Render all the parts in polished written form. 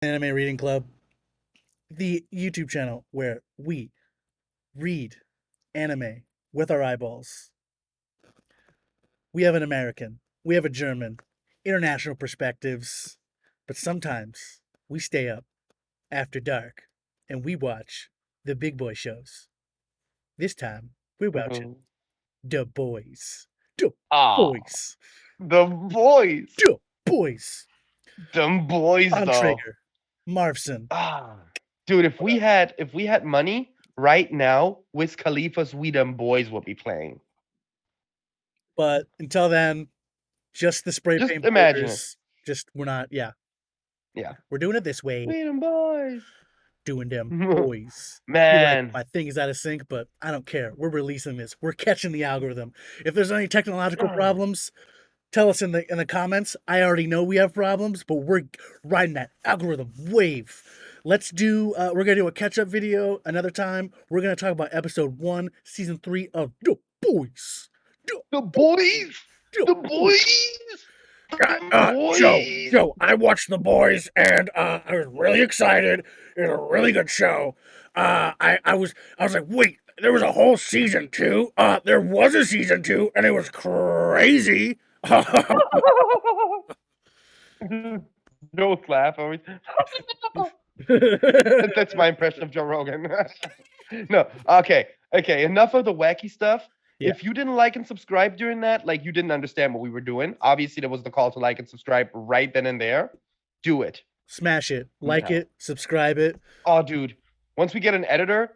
Anime Reading Club, the YouTube channel where we read anime with our eyeballs. We have an American, we have a German, international perspectives, but sometimes we stay up after dark and we watch the big boy shows. This time, we're watching Mhm. The Boys. The Ah, Boys. the boys. The Boys. Them boys On though. Traeger. Marvson. Ah. Dude, if we had money right now, Wiz Khalifa's We Them Boys would be playing. But until then, just the spray Just paint imagine it. borders. Just, we're not, yeah. Yeah. We're doing it this way. We Them Boys. Doing them boys. You're like, Man. my thing is out of sync, but I don't care. We're releasing this. We're catching the algorithm. If there's any technological problems, tell us in the comments. I already know we have problems, but we're riding that algorithm wave. Let's do. We're gonna do a catch-up video another time. We're gonna talk about episode 1, season 3 of The Boys. The boys. The The Boys. boys. The Joe, boys. I watched The Boys and I was really excited. It was a really good show. I was like, wait, there was a whole season 2. There was a season 2, and it was crazy. Joe's laugh always. That's my impression of Joe Rogan. No, okay. Enough of the wacky stuff. Yeah, If you didn't like and subscribe during that, like you didn't understand what we were doing. Obviously, there was the call to like and subscribe right then and there. Do it smash it, like now. it, subscribe it. Oh, dude. Once we get an editor,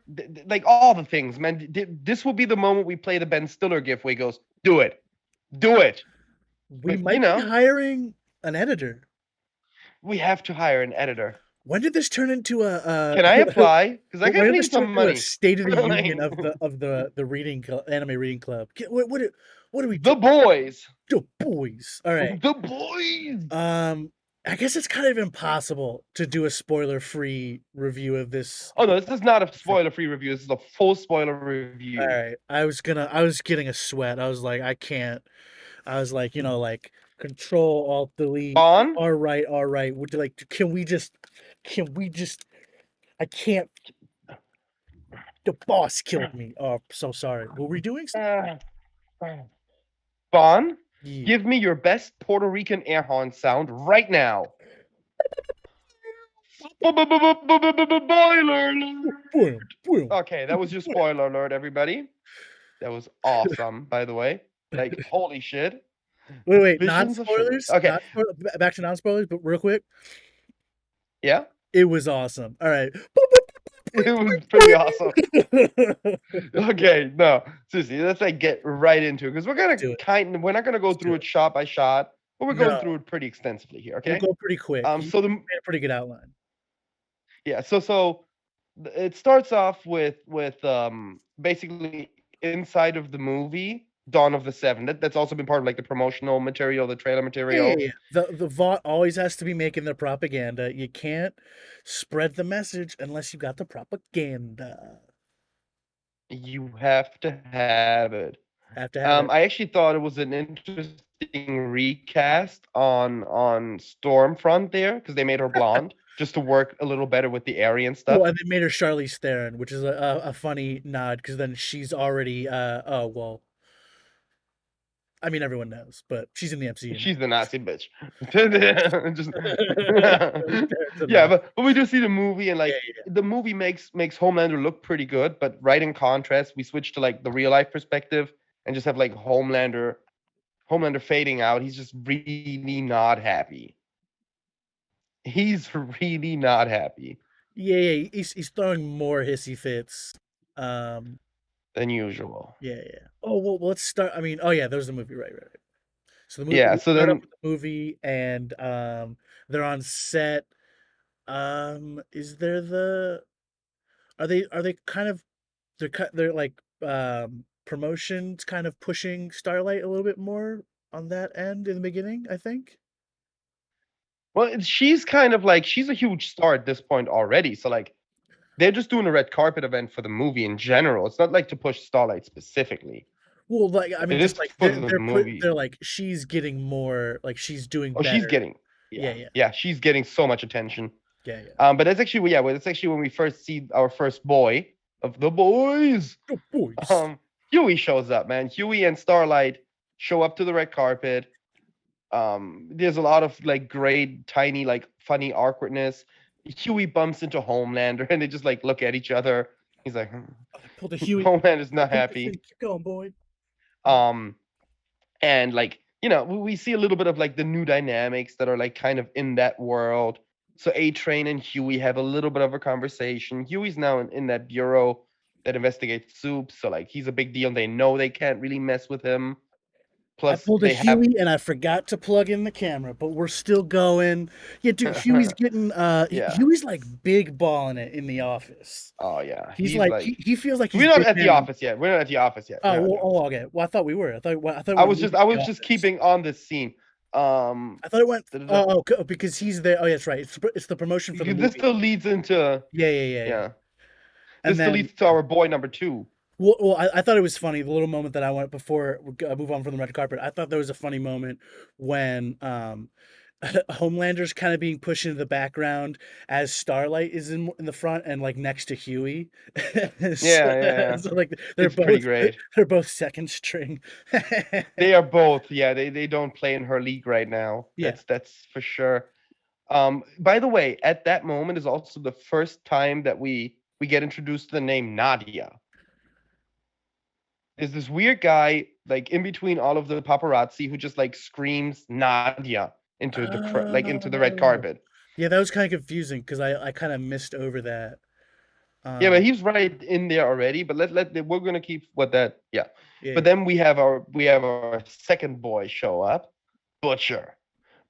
like all the things, man. This will be the moment we play the Ben Stiller gif where he goes, "Do it, do it." We But you might be know, hiring an editor. we have to hire an editor. When did this turn into a? Can I apply? Because I When guess I did this need turn some into a money. State of the Like, Union of the anime reading club? What are we the doing? boys. The Boys. All right. The boys. Um, I guess it's kind of impossible to do a spoiler-free review of this. Oh no, this is not a spoiler-free review. This is a full spoiler All review. right, I was getting a sweat. I was like, I can't. I was like, like Control Alt Delete. On. All right. Would you like? Can we just? I can't. The boss killed me. Oh, so sorry. Were we doing? Bon, Yeah. give me your best Puerto Rican air horn sound right now. Boiler alert. Okay, that was your spoiler alert, everybody. That was awesome, by the way. Like, holy shit. Wait. Visions of sugar. Non-spoilers. Okay, Back to non-spoilers, but real quick, yeah, it was awesome. All right. it was pretty awesome. Okay, no, seriously, let's like get right into it because Do it. we're not gonna go Let's do through it shot by shot, but we're going No, through it pretty extensively here. we'll Okay, go pretty quick. You so the made a pretty good outline. yeah, so it starts off with basically inside of the movie Dawn of the Seven. That's also been part of like the promotional material, the trailer material. Yeah. The VOT always has to be making their propaganda. You can't spread the message unless you got the propaganda. You have to have it. Have to have it. I actually thought it was an interesting recast on Stormfront there because they made her blonde just to work a little better with the Aryan stuff. Oh, and they made her Charlize Theron, which is a funny nod because then she's already oh well. I mean, everyone knows, but she's in the MCU She's now. the Nazi bitch. Just, It's a yeah, nod. but we do see the movie and like Yeah. the movie makes Homelander look pretty good, but right in contrast, we switch to like the real life perspective and just have like Homelander fading out. He's just really not happy. He's really not happy Yeah. He's throwing more hissy fits. Um, than usual. yeah. Oh well, let's start. I mean, oh yeah, there's the movie, right. So the movie Yeah, we so start off then with the movie, and they're on set. Is there the? Are they kind of they're like promotions kind of pushing Starlight a little bit more on that end in the beginning, I think. well, she's kind of like she's a huge star at this point already. So like they're just doing a red carpet event for the movie in general. It's not like to push Starlight specifically. Well, like I mean, It is just like for the movie. they're like she's getting more like she's doing Oh, she's better. getting Yeah. yeah, she's getting so much attention. Yeah, yeah. But that's actually well, that's actually when we first see our first boy of the boys. Oh, boys. Huey shows up, man. Huey and Starlight show up to the red carpet. There's a lot of like great, tiny, like funny awkwardness. Huey bumps into Homelander, and they just like look at each other. He's like, I pulled a Huey. Homelander's I not pulled the happy. Keep going, boy. Um, and like we see a little bit of like the new dynamics that are like kind of in that world. So A Train and Huey have a little bit of a conversation. Huey's now in that bureau that investigates soup, so like he's a big deal. They know they can't really mess with him. I Plus, pulled a they have Huey and I forgot to plug in the camera, but we're still going. Yeah, dude, Huey's getting yeah. Huey's like big balling it in the office. Oh yeah, He's he's like like he feels like he's we're not big at the man. office yet. We're not at the office yet. We're Oh, not at well, the office. oh, okay. Well, I thought we were. I thought we I were was just leaving I the was just office. keeping on this scene. I thought it went. Da-da-da. Because he's there. Oh, yeah, that's right. It's the promotion for the This movie. still leads into Yeah. yeah. And This still then leads to our boy number 2. I thought it was funny the little moment that I went before we move on from the red carpet. I thought there was a funny moment when Homelander's kind of being pushed into the background as Starlight is in the front and like next to Huey. so, Yeah. so like It's pretty great. they're both second string. They are both, yeah, they don't play in her league right now. Yeah. That's for sure. By the way, at that moment is also the first time that we get introduced to the name Nadia. There's this weird guy like in between all of the paparazzi who just like screams Nadia into into the red Oh. carpet. Yeah, that was kind of confusing because I kind of missed over that. Yeah, but Um, he's right in there already. But we're gonna keep what that yeah. yeah. But then we have our second boy show up, Butcher.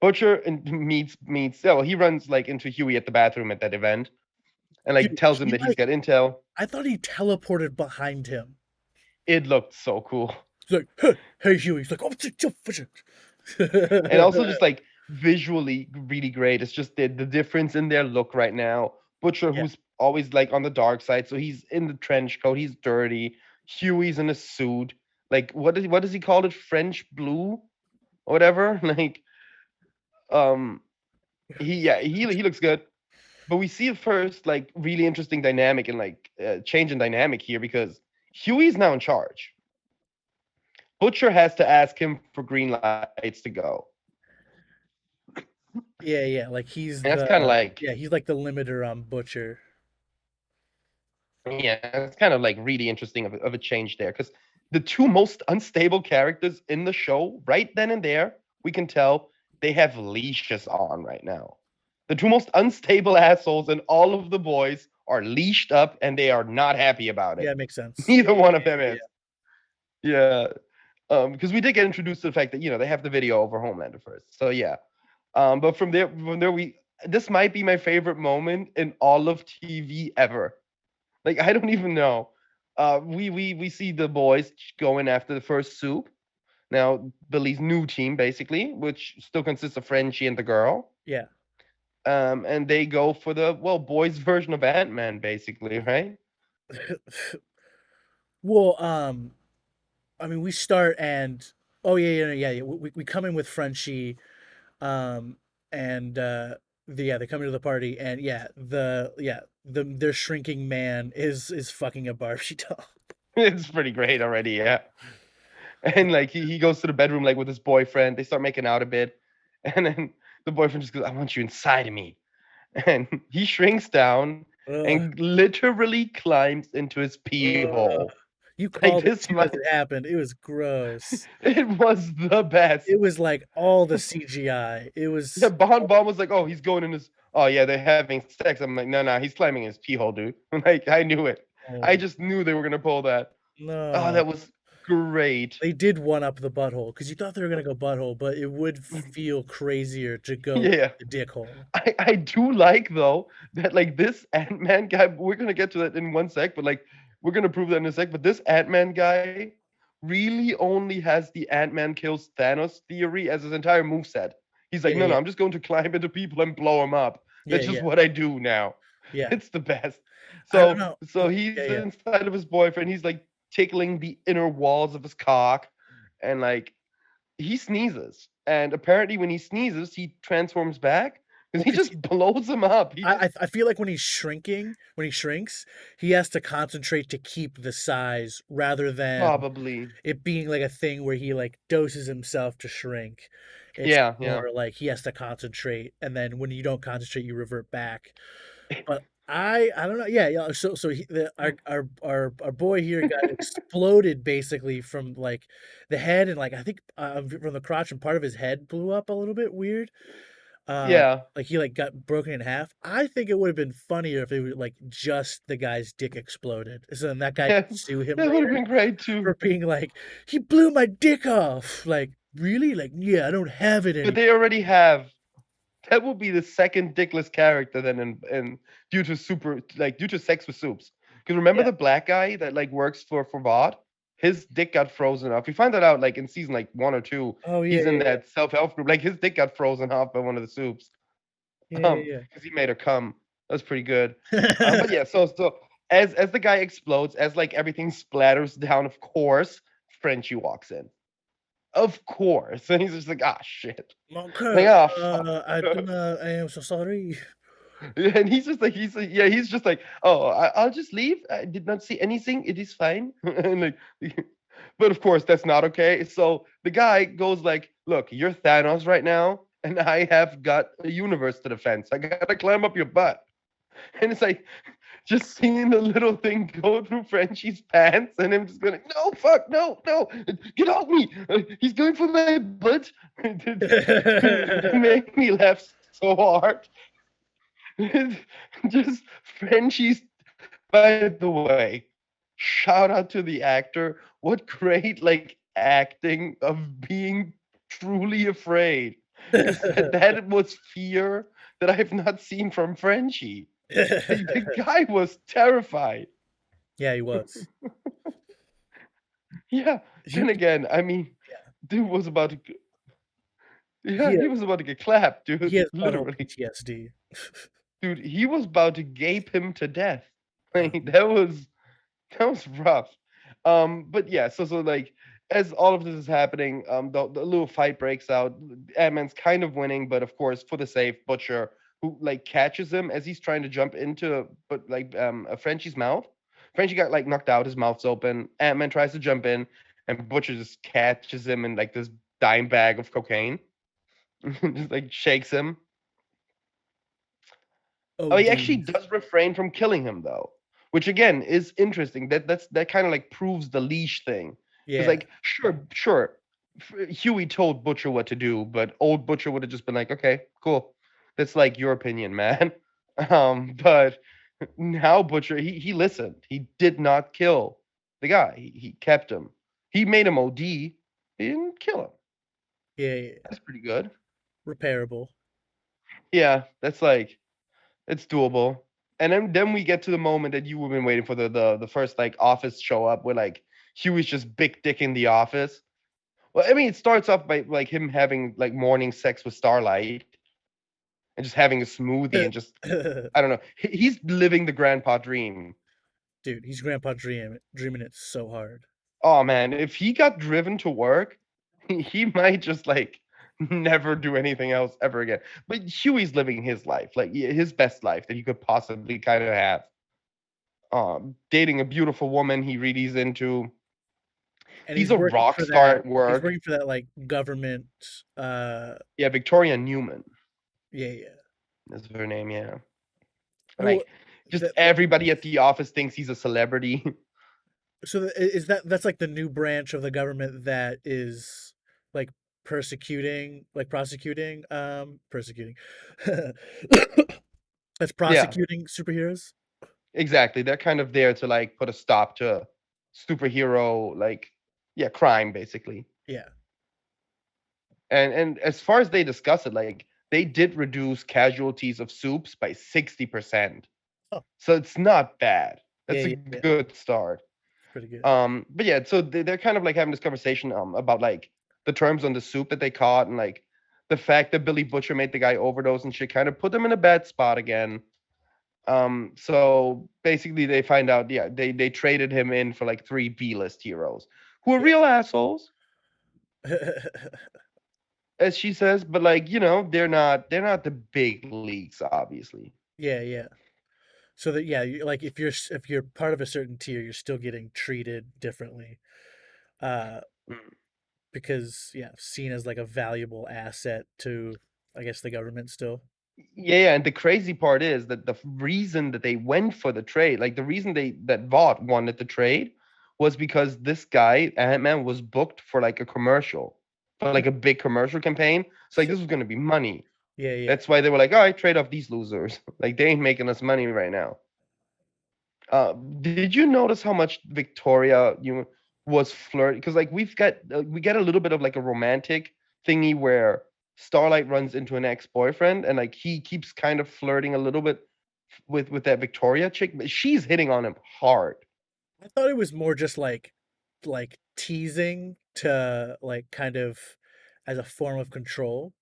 Butcher and meets yeah, well he runs like into Huey at the bathroom at that event and like Dude, tells him that he's got intel. I thought he teleported behind him. It looked so cool. He's like, hey, Huey. He's like, oh, And also just like visually really great. It's just the difference in their look right now. Butcher, yeah. who's always like on the dark side, so he's in the trench coat, he's dirty. Huey's in a suit. Like what does he call it? French blue or whatever. Like he looks good. But we see a first like really interesting dynamic and like change in dynamic here because Huey's now in charge. Butcher has to ask him for green lights to go. Yeah. Like And that's kind of like he's like the limiter on Butcher. yeah, it's kind of like really interesting of a change there because the two most unstable characters in the show, right then and there, we can tell they have leashes on right now. The two most unstable assholes in all of the boys are leashed up and they are not happy about Yeah, it. it makes sense. Neither one of them Yeah. is. Yeah. Because we did get introduced to the fact that they have the video over Homelander first. So yeah. But from there we this might be my favorite moment in all of TV ever. Like I don't even know. We see the boys going after the first soup. Now Billy's new team basically, which still consists of Frenchie and the girl. Yeah. And they go for the boys version of Ant-Man basically, right? Well, I mean, we start and oh yeah. We come in with Frenchie, and they come into the party and their shrinking man is fucking a Barbie doll. It's pretty great already, yeah. And like he goes to the bedroom like with his boyfriend. They start making out a bit, and then the boyfriend just goes, "I want you inside of me," and he shrinks down Ugh, and literally climbs into his pee ugh. hole. You Like called it this too as might, it happened. It was gross. it was the best. It was like all the CGI. It Yeah, was Bon was like, "Oh, he's going in his. Oh yeah, they're having sex." I'm like, "No, he's climbing his pee hole, dude." Like I knew it. I oh just knew they were gonna pull that. Oh, no. that was great. They did one up the butthole because you thought they were gonna go butthole, but it would feel crazier to go Yeah. the dick hole. I do like though that like this Ant-Man guy, we're gonna get to that in one sec, but like we're gonna prove that in a sec. But this Ant-Man guy really only has the Ant-Man kills Thanos theory as his entire moveset. He's like, Yeah, no, yeah, I'm just going to climb into people and blow them up. yeah, That's just yeah, what I do now. yeah. It's the best. I don't So know. so he's Yeah. inside of his boyfriend. He's like tickling the inner walls of his cock, and like he sneezes. And apparently, when he sneezes, he transforms back. because Well, he just blows him up. He just I feel like when he shrinks, he has to concentrate to keep the size rather than probably. it being like a thing where he like doses himself to shrink. It's Yeah, yeah. more like he has to concentrate, and then when you don't concentrate, you revert back. But I don't know. Yeah, yeah. So our boy here got exploded basically from like the head and like I think from the crotch and part of his head blew up a little bit weird. Um, Yeah. like he like got broken in half. I think it would have been funnier if it was like just the guy's dick exploded, so then that guy Yeah. could sue him That would have later been great too. for being like he blew my dick off. Like really? Like yeah, I don't have it But anymore. they already have. That will be the second dickless character then in due to sex with soups. Because remember Yeah. the black guy that like works for Vought? His dick got frozen off. We find that out like in season like 1 or 2. Oh yeah, He's in yeah, that self-help group. Like his dick got frozen off by one of the soups. yeah, yeah, Because he made her come. That's pretty good. yeah. But yeah, so as the guy explodes, as like everything splatters down, of course, Frenchie walks in. Of course. And he's just like, ah shit. Like, Okay, ah fuck. I am so sorry. And he's just like, oh, I'll just leave. I did not see anything. It is fine. And like, but of course that's not okay. So the guy goes like, look, you're Thanos right now, and I have got a universe to defend. So I gotta climb up your butt. And it's like just seeing the little thing go through Frenchie's pants, and him just going, no, fuck, no, no, get off me. He's going for my butt. That made me laugh so hard. Just Frenchie's. By the way, shout out to the actor. What great like acting of being truly afraid, because that was fear that I have not seen from Frenchie. The guy was terrified. Yeah, he was. Yeah. He Then again, I mean, yeah, dude was about to. he Yeah, he was about to get clapped, he dude. has butthole Literally, PTSD. dude. He was about to gape him to death. Uh, Like that was rough. But yeah, so like as all of this is happening, the little fight breaks out. Ant-Man's kind of winning, but of course for the save, Butcher who like catches him as he's trying to jump into but like a Frenchie's mouth. Frenchie got like knocked out, his mouth's open. Ant-Man tries to jump in, and Butcher just catches him in like this dime bag of cocaine. Just like shakes him. Oh, he actually ODs. does refrain from killing him though, which again is interesting. That kind of like proves the leash thing. Because Yeah. like sure, Huey told Butcher what to do, but old Butcher would have just been like, okay, cool, that's like your opinion, man. But now Butcher he listened. He did not kill the guy. He kept him. He made him OD. He didn't kill him. Yeah, yeah. That's pretty good. Repairable. Yeah, that's like it's doable. And then we get to the moment that you've been waiting for the first like office show up where like Huey's just big dick in the office. Well, I mean, it starts off by like him having like morning sex with Starlight and just having a smoothie and just I don't know. He's living the grandpa dream. Dude, he's grandpa dreaming it so hard. Oh man, if he got driven to work, he might just like never do anything else ever again. But Huey's living his life, like his best life that he could possibly kind of have. Dating a beautiful woman he really's into. And He's a rock star at he's work. working for that like government Yeah, Victoria Newman yeah, yeah. is her name. Yeah, Well, like just that everybody at the office thinks he's a celebrity. is that's like the new branch of the government that is like persecuting that's Yeah, prosecuting superheroes. exactly. They're kind of there to like put a stop to superhero like yeah crime basically. Yeah. And as far as they discuss it, like they did reduce casualties of soups by 60%. Oh, So it's not bad. yeah, That's a yeah, yeah. good start. Pretty good. But yeah, so they're kind of like having this conversation about like the terms on the soup that they caught and like the fact that Billy Butcher made the guy overdose and shit kind of put them in a bad spot again. So basically they find out, yeah, they traded him in for like 3 B-list heroes who are real assholes. as she says, but like, they're not the big leagues, obviously. Yeah, yeah. So that yeah, like if you're part of a certain tier, you're still getting treated differently. Uh, Mm. because yeah, seen as like a valuable asset to, I guess, the government still. Yeah, yeah, and the crazy part is that the reason that they went for the trade, like the reason that Vought wanted the trade, was because this guy Ant-Man was booked for like a commercial, for like a big commercial campaign. So like this was gonna be money. Yeah, yeah. That's why they were like, all right, trade off these losers. Like they ain't making us money right now. Did you notice how much Victoria was flirting? Because like we get a little bit of like a romantic thingy where Starlight runs into an ex-boyfriend and like he keeps kind of flirting a little bit with that Victoria chick, but she's hitting on him hard. I thought it was more just like teasing to like kind of as a form of control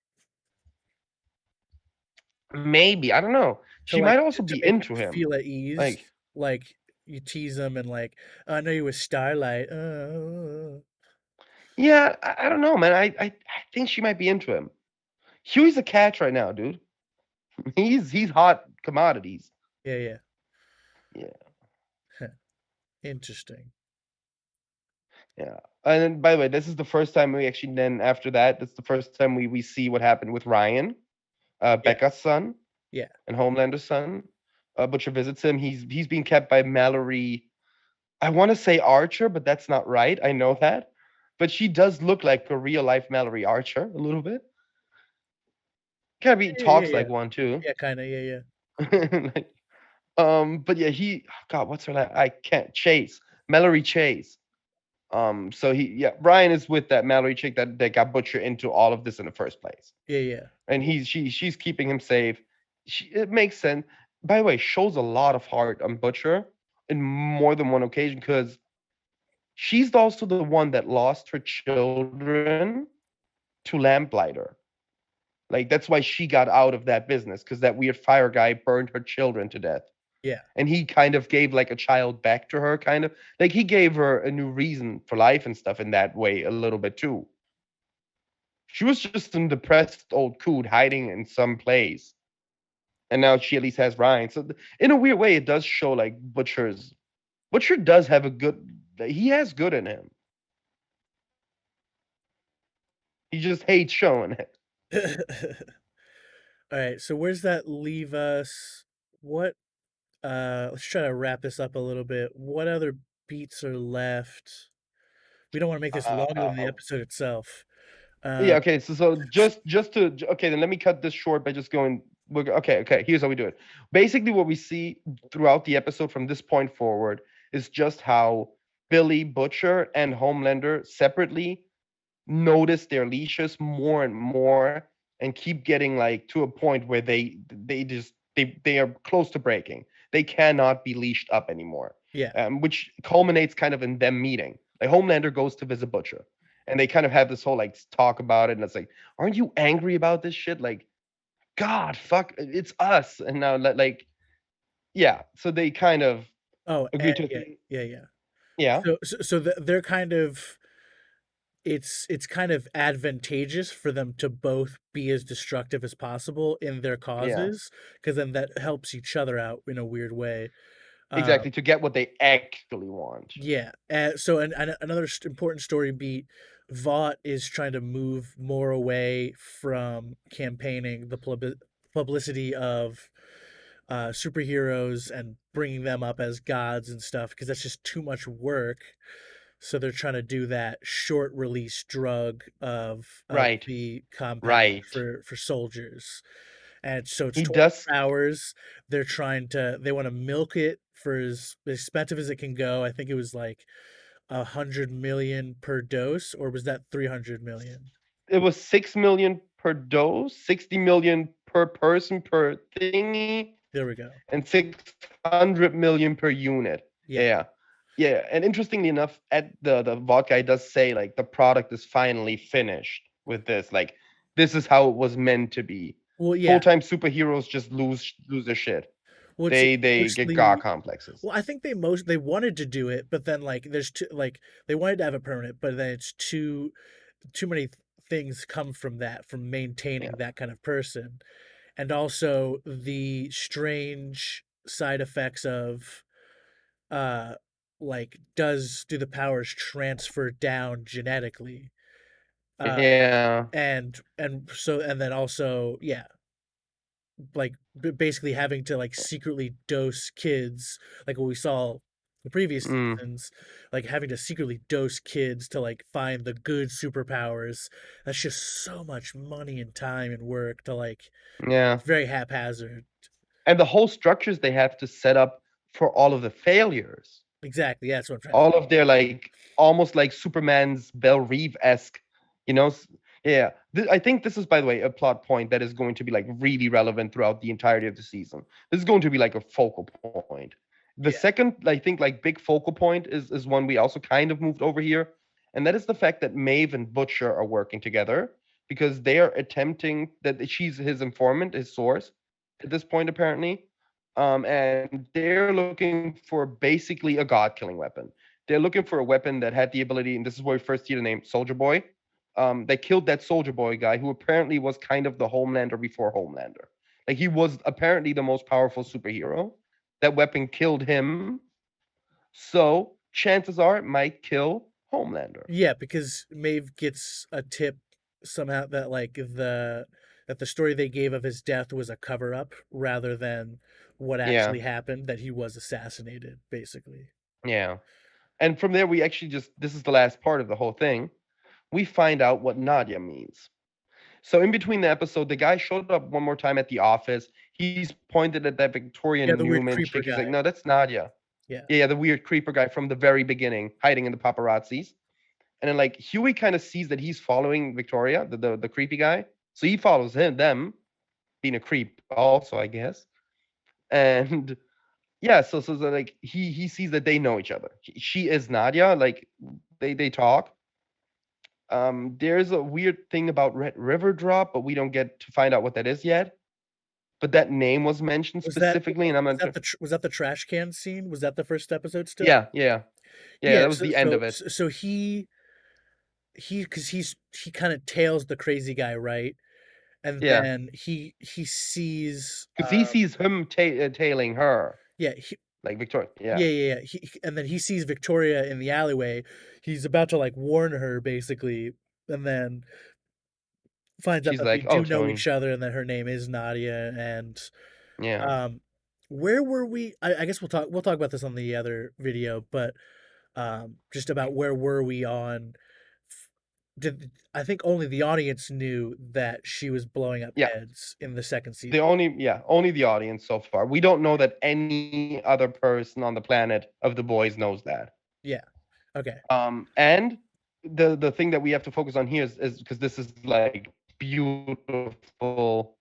Maybe, I don't know. to She like might also to be make him into him. feel at ease. Like, Like you tease him and like, "Oh, I know you with Starlight. yeah, I don't know, man. I think she might be into him. Huey's a catch right now, dude. He's hot commodities. Yeah, yeah. Yeah. Interesting. Yeah. And then, by the way, this is the first time we actually then after that, that's the first time we see what happened with Ryan, Yeah, Becca's son yeah. and Homelander's son. Butcher visits him. He's being kept by Mallory. I want to say Archer, but that's not right. I know that. But she does look like a real life Mallory Archer a little bit. Kind of Yeah, yeah, talks yeah. like one too. Yeah, kind of. Yeah, yeah. Like, but yeah, God, what's her name? I can't Chase. Mallory Chase. So yeah, Brian is with that Mallory chick that got Butcher into all of this in the first place, Yeah, yeah. and she's keeping him safe. It makes sense. By the way, shows a lot of heart on Butcher in more than one occasion because she's also the one that lost her children to Lamplighter. Like that's why she got out of that business because that weird fire guy burned her children to death. Yeah. And he kind of gave like a child back to her, kind of like he gave her a new reason for life and stuff in that way a little bit too. She was just some depressed old coot hiding in some place, and now she at least has Ryan. So in a weird way, it does show like Butcher does have a good. He has good in him. He just hates showing it. All right, so where's that leave us? What let's try to wrap this up a little bit. What other beats are left? We don't want to make this longer than the Uh, episode itself. Yeah, Uh okay. So just to okay, then let me cut this short by just going. Okay. Here's how we do it. Basically, what we see throughout the episode from this point forward is just how Billy Butcher and Homelander separately notice their leashes more and more and keep getting like to a point where they are close to breaking. They cannot be leashed up anymore. yeah. Which culminates kind of in them meeting. Like Homelander goes to visit Butcher, and they kind of have this whole like talk about it, and it's like, aren't you angry about this shit? Like, God, fuck, it's us, and now like, yeah. So they kind of Oh, agree to a yeah, thing. yeah, yeah. Yeah, They're kind of it's kind of advantageous for them to both be as destructive as possible in their yeah. causes because then that helps each other out in a weird way. Uh, Exactly, to get what they actually want. Yeah. So another important story beat, Vought is trying to move more away from campaigning the publicity of superheroes and bringing them up as gods and stuff because that's just too much work. So they're trying to do that short release drug of Right, the compound right. for soldiers. And so it's He 24 does. hours. They want to milk it for as expensive as it can go. I think it was like 100 million per dose, or was that 300 million? It was 6 million per dose, 60 million per person per thingy, There we go. and 600 million per unit. Yeah. Yeah, yeah. And interestingly enough, at the vault guy does say like the product is finally finished with this. Like this is how it was meant to be. Well, yeah. Full time superheroes just lose their shit. Well, it's They get god mostly. complexes. Well, I think they wanted to do it, but then like there's too like they wanted to have it permanent, but then it's too many things come from that, from maintaining Yeah. that kind of person. And also the strange side effects of uh like do the powers transfer down genetically? Uh Yeah. and then also, yeah, like basically having to like secretly dose kids, like what we saw the previous Mm, seasons, like having to secretly dose kids to like find the good superpowers. That's just so much money and time and work to like, yeah. very haphazard. And the whole structures they have to set up for all of the failures. Exactly, yeah, that's what I'm trying to All of their like almost like Superman's Belle Reeve-esque, you know. Yeah, I think this is, by the way, a plot point that is going to be like really relevant throughout the entirety of the season. This is going to be like a focal point. The Yeah. second, I think, like big focal point is one we also kind of moved over here, and that is the fact that Maeve and Butcher are working together because they are attempting that she's his informant, his source at this point apparently. And they're looking for basically a god killing weapon. They're looking for a weapon that had the ability, and this is where we first see the name Soldier Boy. They killed that Soldier Boy guy who apparently was kind of the Homelander before Homelander. Like he was apparently the most powerful superhero. That weapon killed him. So chances are it might kill Homelander. Yeah, because Maeve gets a tip somehow that like the story they gave of his death was a cover up rather than what Yeah, actually happened, that he was assassinated, basically. yeah. And from there, we actually just, this is the last part of the whole thing. We find out what Nadia means. So in between the episode, the guy showed up one more time at the office. He's pointed at that Yeah, Victoria the weird Newman creeper chick. He's guy. like, no, that's Nadia. Yeah. Yeah, the weird creeper guy from the very beginning, hiding in the paparazzis. And then like Huey kind of sees that he's following Victoria, the creepy guy. So he follows them, being a creep also, I guess. And yeah, so like he sees that they know each other. She is Nadia, like they talk. There's a weird thing about Red River Drop, but we don't get to find out what that is yet. But that name was mentioned Was that specifically, and I'm was not that sure. was that the trash can scene? Was that the first episode still? Yeah, yeah, yeah. Yeah, That was the end of it. so because he kind of tails the crazy guy, right? And Yeah, then he sees because he sees him tailing her, yeah, like Victoria. Yeah, yeah. And then he sees Victoria in the alleyway. He's about to like warn her basically, and then finds out she's that they like, "Oh, do know Tony." each other and that her name is Nadia. And Yeah, um where were we? I guess we'll talk about this on the other video, but just about where were we on did I think only the audience knew that she was blowing up yeah. heads in the second season. The only, yeah, only the audience so far. We don't know that any other person on the planet of the boys knows that. Yeah. Okay. And the thing that we have to focus on here is because this is like beautiful,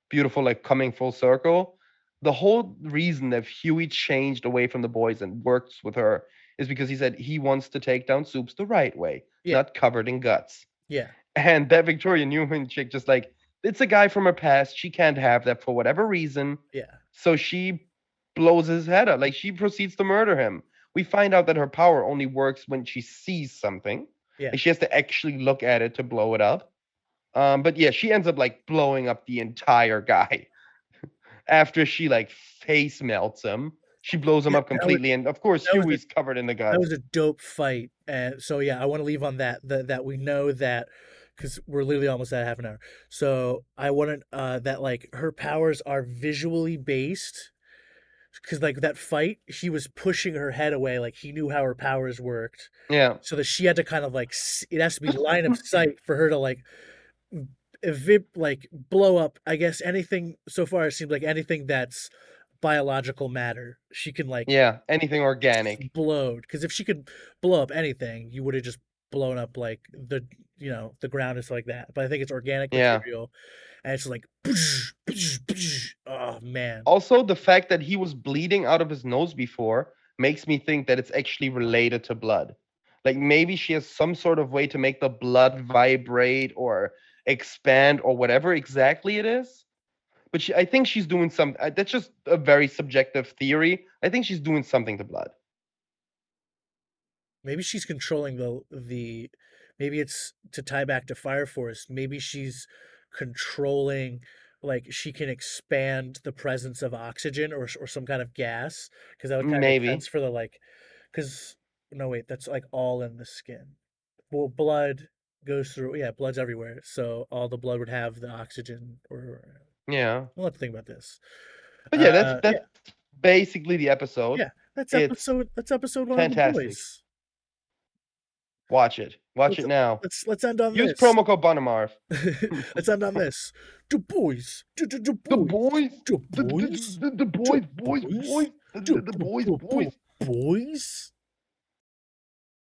beautiful, like coming full circle. The whole reason that Huey changed away from the boys and works with her is because he said he wants to take down Soups the right way, Yeah. not covered in guts. Yeah. And that Victoria Newman chick just like, it's a guy from her past. She can't have that for whatever reason. Yeah. So she blows his head up. Like she proceeds to murder him. We find out that her power only works when she sees something. Yeah. Like she has to actually look at it to blow it up. But yeah, she ends up like blowing up the entire guy after she like face melts him. She blows him Yeah, up completely, and of course that was a Huey's covered in the that guts. was a dope fight. And so yeah, I want to leave on that we know that because we're literally almost at half an hour. So I wanted that like her powers are visually based because like that fight, he was pushing her head away, like he knew how her powers worked, Yeah, so that she had to kind of like it has to be line of sight for her to like like blow up. I guess anything so far it seems like anything that's biological matter, she can like yeah, anything organic. explode. Because if she could blow up anything, you would have just blown up like the ground and stuff like that. But I think it's organic Yeah. material, and it's like, oh man, Also, the fact that he was bleeding out of his nose before makes me think that it's actually related to blood. Like maybe she has some sort of way to make the blood vibrate or expand or whatever exactly it is. But I think she's doing some. That's just a very subjective theory. I think she's doing something to blood. maybe she's controlling the Maybe it's to tie back to Fire Force. Maybe she's controlling, like she can expand the presence of oxygen or some kind of gas, because that would kind of make Maybe. sense for the like, because no wait, that's like all in the skin. Well, blood goes through, yeah, blood's everywhere, so all the blood would have the oxygen. Or Yeah. we'll have to think about this. But yeah, that's Yeah, that's basically the episode. yeah, that's It's episode that's episode one of The fantastic. Boys. Watch it. Watch Let's it now. let's end on Use this. promo code Bonamarv. Let's end on this. The boys, the The boys, boys, the the, boys, the, the the boys, boys, boys, boys, the boys, boys. boys.